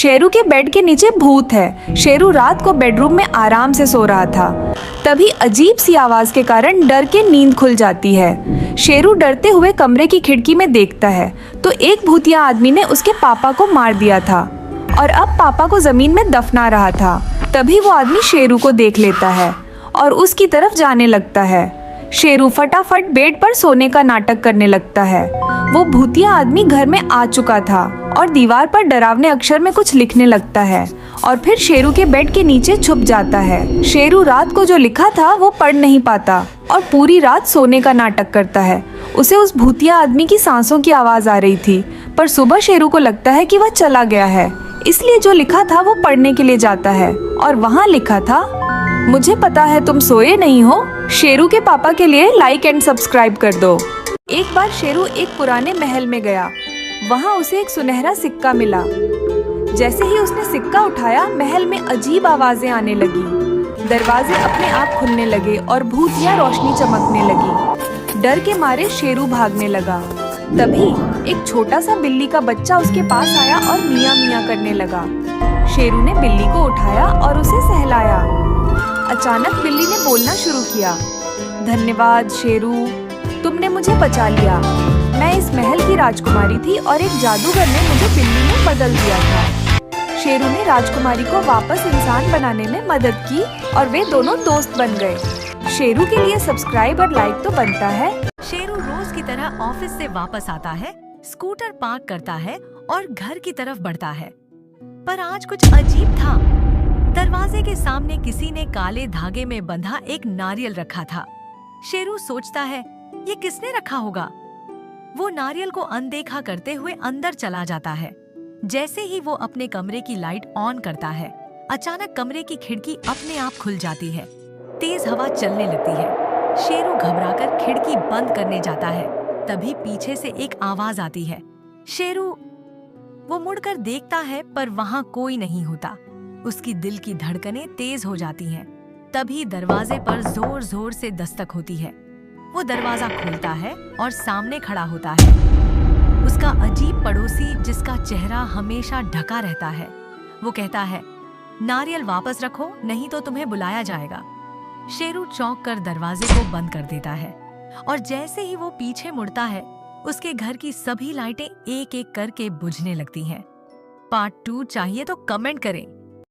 शेरू के बेड के नीचे भूत है। शेरू रात को बेडरूम में आराम से सो रहा था। तभी अजीब सी आवाज के कारण डर के नींद खुल जाती है। शेरू डरते हुए कमरे की खिड़की में देखता है तो एक भूतिया आदमी ने उसके पापा को मार दिया था और अब पापा को जमीन में दफना रहा था। तभी वो आदमी शेरू को देख लेता है और उसकी तरफ जाने लगता है। शेरू फटाफट बेड पर सोने का नाटक करने लगता है। वो भूतिया आदमी घर में आ चुका था और दीवार पर डरावने अक्षर में कुछ लिखने लगता है और फिर शेरू के बेड के नीचे छुप जाता है। शेरू रात को जो लिखा था वो पढ़ नहीं पाता और पूरी रात सोने का नाटक करता है। उसे उस भूतिया आदमी की सांसों की आवाज आ रही थी, पर सुबह शेरू को लगता है कि वह चला गया है, इसलिए जो लिखा था वो पढ़ने के लिए जाता है और वहाँ लिखा था, मुझे पता है तुम सोए नहीं हो। शेरू के पापा के लिए लाइक एंड सब्सक्राइब कर दो। एक बार शेरू एक पुराने महल में गया। वहाँ उसे एक सुनहरा सिक्का मिला। जैसे ही उसने सिक्का उठाया, महल में अजीब आवाजें आने लगी। दरवाजे अपने आप खुलने लगे और भूतिया रोशनी चमकने लगी। डर के मारे शेरू भागने लगा। तभी एक छोटा सा बिल्ली का बच्चा उसके पास आया और मियाँ मियाँ करने लगा। शेरू ने बिल्ली को उठाया और उसे सहलाया। अचानक बिल्ली ने बोलना शुरू किया, धन्यवाद शेरू, तुमने मुझे बचा लिया। मैं इस महल की राजकुमारी थी और एक जादूगर ने मुझे बिल्ली में बदल दिया था। शेरू ने राजकुमारी को वापस इंसान बनाने में मदद की और वे दोनों दोस्त बन गए। शेरू के लिए सब्सक्राइब और लाइक तो बनता है। शेरू रोज की तरह ऑफिस से वापस आता है, स्कूटर पार्क करता है और घर की तरफ बढ़ता है। पर आज कुछ अजीब था। दरवाजे के सामने किसी ने काले धागे में बंधा एक नारियल रखा था। शेरू सोचता है, ये किसने रखा होगा? वो नारियल को अनदेखा करते हुए अंदर चला जाता है। जैसे ही वो अपने कमरे की लाइट ऑन करता है, अचानक कमरे की खिड़की अपने आप खुल जाती है। तेज हवा चलने लगती है। शेरू घबराकर खिड़की बंद करने जाता है। तभी पीछे से एक आवाज आती है। शेरू वो मुड़कर देखता है, पर वहाँ कोई नहीं होता। उसकी दिल की धड़कनें तेज हो जाती हैं। तभी दरवाजे पर जोर जोर से दस्तक होती है। वो दरवाजा खोलता है और सामने खड़ा होता है उसका अजीब पड़ोसी, जिसका चेहरा हमेशा ढका रहता है। वो कहता है, नारियल वापस रखो, नहीं तो तुम्हें बुलाया जाएगा। शेरू चौंक कर दरवाजे को बंद कर देता है और जैसे ही वो पीछे मुड़ता है, उसके घर की सभी लाइटें एक एक करके बुझने लगती हैं। पार्ट 2 चाहिए तो कमेंट करें।